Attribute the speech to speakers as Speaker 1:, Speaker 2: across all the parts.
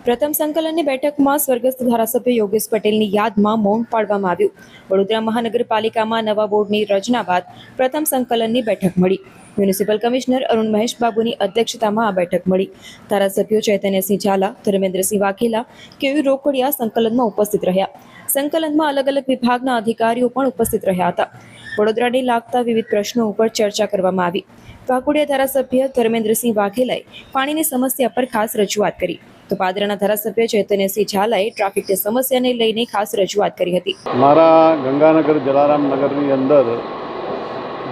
Speaker 1: પ્રથમ સંકલનની બેઠકમાં સ્વર્ગસ્થ ધારાસભ્ય યોગેશ પટેલની યાદમાં મૌન પાળવામાં આવ્યું. વડોદરા મહાનગરપાલિકામાં નવા બોર્ડની રચના બાદ પ્રથમ સંકલનની બેઠક મળી. મ્યુનિસિપલ કમિશનર અરુણ મહેશ બાબુની અધ્યક્ષતામાં આ બેઠક મળી. ધારાસભ્યો ચૈતન્યસિંહ ઝાલા, ધર્મેન્દ્રસિંહ વાઘેલા, કેયુ રોકડિયા સંકલનમાં ઉપસ્થિત રહ્યા. સંકલનમાં અલગ અલગ વિભાગના અધિકારીઓ પણ ઉપસ્થિત રહ્યા હતા. વડોદરાને લાગતા વિવિધ પ્રશ્નો ઉપર ચર્ચા કરવામાં આવી. વાઘોડિયા ધારાસભ્ય ધર્મેન્દ્રસિંહ વાઘેલાએ પાણીની સમસ્યા પર ખાસ રજૂઆત કરી, તો પાદરાના ધારાસભ્ય ચૈતન્યસિંહ ઝાલાએ ટ્રાફિકની સમસ્યાને લઈને ખાસ રજૂઆત કરી હતી.
Speaker 2: મારા ગંગાનગર જલારામ નગરની અંદર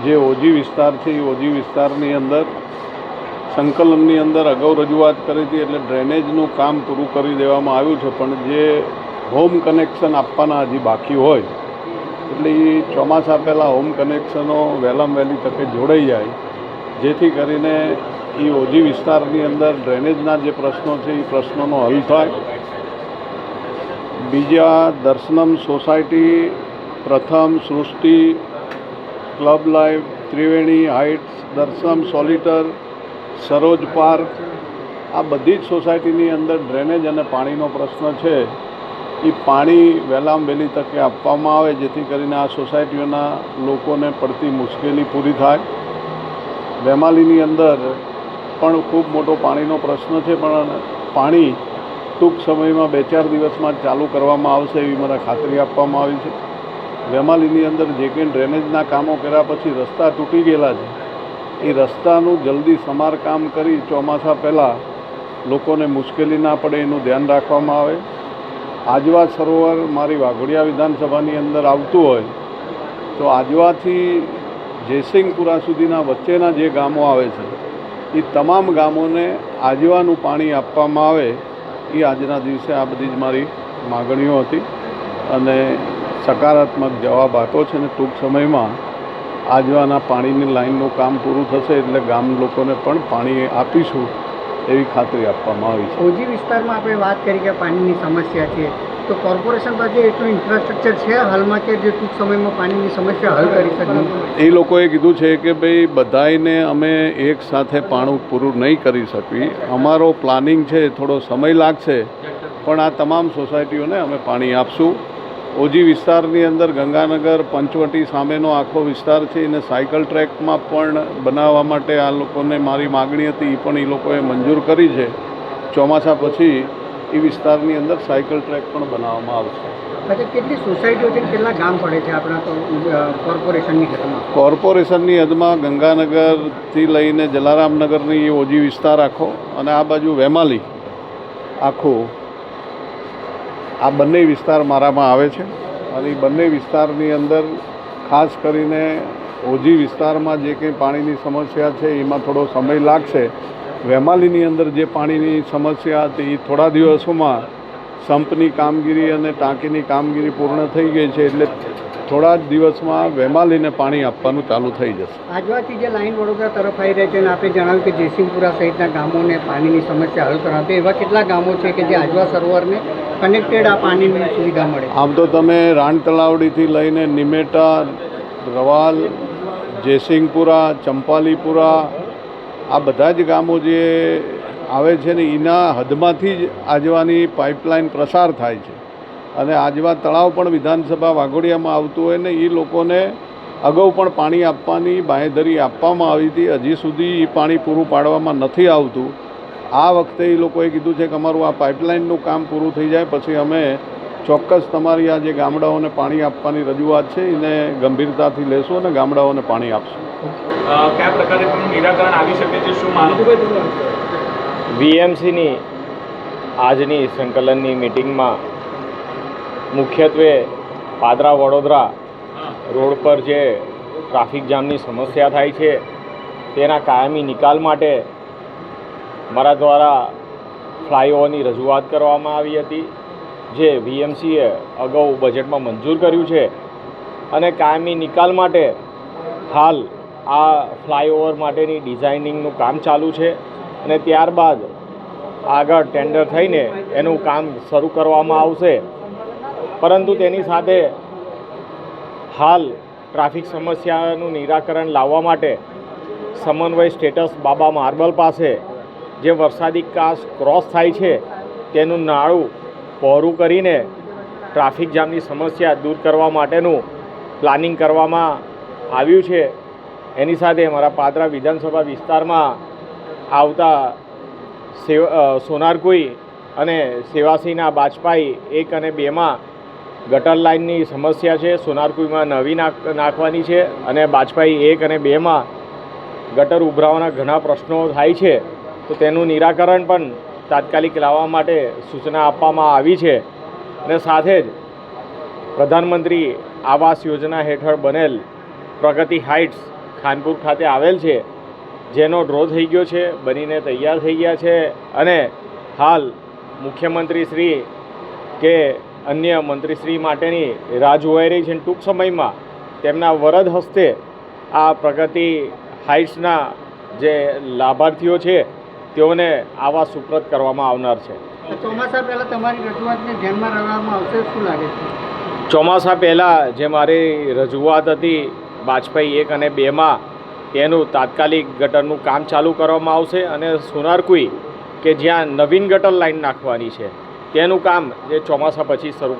Speaker 2: જે ઓજી વિસ્તાર છે એ ઓજી વિસ્તારની અંદર સંકલનની અંદર અગાઉ રજૂઆત કરી હતી, એટલે ડ્રેનેજનું કામ પૂરું કરી દેવામાં આવ્યું છે. પણ જે હોમ કનેક્શન આપવાના હજી બાકી હોય, એટલે એ ચોમાસા પહેલાં હોમ કનેક્શનો વહેલામાં વહેલી તકે જોડાઈ જાય, જેથી કરીને એ ઓજી વિસ્તારની અંદર ડ્રેનેજના જે પ્રશ્નો છે એ પ્રશ્નોનો હલ થાય. બીજા દર્શનમ સોસાયટી, પ્રથમ સૃષ્ટિ, ક્લબ લાઈફ, ત્રિવેણી હાઇટ્સ, દર્શનમ સોલિટર, સરોજ પાર્ક, આ બધી જ સોસાયટીની અંદર ડ્રેનેજ અને પાણીનો પ્રશ્ન છે. એ પાણી વહેલામાં વહેલી તકે આપવામાં આવે, જેથી કરીને આ સોસાયટીઓના લોકોને પડતી મુશ્કેલી પૂરી થાય. વેમાલીની અંદર પણ ખૂબ મોટો પાણીનો પ્રશ્ન છે, પણ પાણી ટૂંક સમયમાં 2-4 દિવસમાં જ ચાલુ કરવામાં આવશે એવી મને ખાતરી આપવામાં આવી છે. વેમાલીની અંદર જે કંઈ ડ્રેનેજના કામો કર્યા પછી રસ્તા તૂટી ગયેલા છે, એ રસ્તાનું જલ્દી સમારકામ કરી ચોમાસા પહેલાં લોકોને મુશ્કેલી ના પડે એનું ધ્યાન રાખવામાં આવે. આજવા સરોવર મારી વાઘોડિયા વિધાનસભાની અંદર આવતું હોય, તો આજવાથી જયસિંહપુરા સુધીના વચ્ચેના જે ગામો આવે છે એ તમામ ગામોને આજવાનું પાણી આપવામાં આવે, એ આજના દિવસે આ બધી જ મારી માગણીઓ હતી અને સકારાત્મક જવાબ આપ્યો છે. અને ટૂંક સમયમાં આજવાના પાણીની લાઇનનું કામ પૂરું થશે, એટલે ગામ લોકોને પણ પાણી આપીશું એવી ખાતરી આપવામાં આવી છે.
Speaker 3: ઓજી વિસ્તારમાં આપણે વાત કરી કે પાણીની સમસ્યા છે, તો કોર્પોરેશન પાસે એટલું ઇન્ફ્રાસ્ટ્રક્ચર છે હાલમાં કે જે ટૂંક સમયમાં પાણીની સમસ્યા હલ કરી શકે?
Speaker 2: એ લોકોએ કીધું છે કે ભાઈ બધાને અમે એક સાથે પાણી પૂરું નહીં કરી શકીએ, અમારો પ્લાનિંગ છે થોડો સમય લાગશે, પણ આ તમામ સોસાયટીઓને અમે પાણી આપશું. ઓજી વિસ્તારની અંદર ગંગાનગર પંચવટી સામેનો આખો વિસ્તાર છે, એને સાયકલ ટ્રેકમાં પણ બનાવવા માટે આ લોકોને મારી માગણી હતી, એ પણ એ લોકોએ મંજૂર કરી છે. ચોમાસા પછી એ વિસ્તારની અંદર સાયકલ ટ્રેક પણ બનાવવામાં આવશે.
Speaker 3: અચ્છા, કેટલી સોસાયટીઓ છે, કેટલા ગામ પડે છે આપણા તો કોર્પોરેશનની હદમાં?
Speaker 2: કોર્પોરેશનની હદમાં ગંગાનગરથી લઈને જલારામનગરની એ ઓજી વિસ્તાર આખો, અને આ બાજુ વેમાલી આખું, આ બંને વિસ્તાર મારામાં આવે છે. અને એ બંને વિસ્તારની અંદર ખાસ કરીને ઓજી વિસ્તારમાં જે કંઈ પાણીની સમસ્યા છે એમાં થોડો સમય લાગશે. વેમાલીની અંદર જે પાણીની સમસ્યા હતી એ થોડા દિવસોમાં સંપની કામગીરી અને ટાંકીની કામગીરી પૂર્ણ થઈ ગઈ છે, એટલે થોડા જ દિવસમાં વેમાલીને પાણી આપવાનું ચાલુ થઈ જશે.
Speaker 3: આજવાથી જે લાઈન વડોદરા તરફ આવી રહી છે, અને આપણે જણાવ્યું કે જયસિંહપુરા સહિતના ગામોને પાણીની સમસ્યા હલ કરાવે, એવા કેટલા ગામો છે કે જે આજવા સરોવરને કનેક્ટેડ આ પાણીની સુવિધા મળે?
Speaker 2: આમ તો તમે રાણ તલાવડીથી લઈને નિમેટા, રવાલ, જયસિંહપુરા, ચંપાલીપુરા, આ બધા જ ગામો જે આવે છે ને એના હદમાંથી જ આજવાની પાઇપલાઇન પ્રસાર થાય છે. અને આજવા તળાવ પણ વિધાનસભા વાઘોડિયામાં આવતું હોય ને, એ લોકોને અગાઉ પણ પાણી આપવાની બાંહેધરી આપવામાં આવી હતી. હજી સુધી એ પાણી પૂરું પાડવામાં નથી આવતું. આ વખતે એ લોકોએ કીધું છે કે અમારું આ પાઇપલાઇનનું કામ પૂરું થઈ જાય પછી અમે ચોક્કસ તમારી આ જે ગામડાઓને પાણી આપવાની રજૂઆત છે એને ગંભીરતાથી લેશું અને ગામડાઓને પાણી આપશું.
Speaker 4: કયા પ્રકારે તેનું નિરાકરણ આવી શકે છે, શું માનો?
Speaker 5: વીએમસીની આજની સંકલનની મિટિંગમાં મુખ્યત્વે પાદરા વડોદરા રોડ પર જે ટ્રાફિક જામની સમસ્યા થાય છે તેના કાયમી નિકાલ માટે મારા દ્વારા ફ્લાયઓવરની રજૂઆત કરવામાં આવી હતી, જે વીએમસીએ અગાઉ બજેટમાં મંજૂર કર્યું છે. અને કાયમી નિકાલ માટે હાલ આ ફ્લાયઓવર માટેની ડિઝાઇનિંગનું કામ ચાલુ છે, અને ત્યારબાદ આગળ ટેન્ડર થઈને એનું કામ શરૂ કરવામાં આવશે. પરંતુ તેની સાથે હાલ ટ્રાફિક સમસ્યાનું નિરાકરણ લાવવા માટે સમન્વય સ્ટેટસ બાબા માર્બલ પાસે જે વરસાદી કાચ ક્રોસ થાય છે તેનું નાળું પહોળું કરીને ટ્રાફિક જામની સમસ્યા દૂર કરવા માટેનું પ્લાનિંગ કરવામાં આવ્યું છે. એની સાથે મારા પાદરા વિધાનસભા વિસ્તારમાં આવતા સોનારકુઈ અને સેવાસીના બાજપાઈ 1 અને 2માં ગટર લાઇનની સમસ્યા છે. સોનારકુઈમાં નવી નાખવાની છે અને બાજપાઈ 1 અને 2માં ગટર ઉભરાવાના ઘણા પ્રશ્નો થાય છે. તો તેનું નિરાકરણ પણ તાત્કાલિક લાવવા માટે સૂચના આપવામાં આવી છે. અને સાથે જ પ્રધાનમંત્રી આવાસ યોજના હેઠળ બનેલ પ્રગતિ હાઇટ્સ ખાનપુર ખાતે આવેલ છે, જેનો ડ્રો થઈ ગયો છે, બનીને તૈયાર થઈ ગયા છે અને હાલ મુખ્યમંત્રી શ્રી કે અન્ય મંત્રીશ્રી માટેની રાહ જોવાઈ રહી છે. ટૂંક સમયમાં તેમના વરદ હસ્તે આ પ્રગતિ હાઇટ્સના જે લાભાર્થીઓ છે તેઓને આવાસ સુપ્રત કરવામાં આવનાર છે.
Speaker 3: ચોમાસા પહેલાં તમારી રજૂઆતને ધ્યાનમાં રાખવામાં આવશે, શું લાગે છે?
Speaker 5: ચોમાસા પહેલાં જે મારી રજૂઆત હતી બાજપાઈ 1 અને 2માં તેનું તાત્કાલિક ગટરનું કામ ચાલુ કરવામાં આવશે અને સોનારકુઈ કે જ્યાં નવીન ગટર લાઇન નાખવાની છે તેનું કામ જે ચોમાસા પછી શરૂ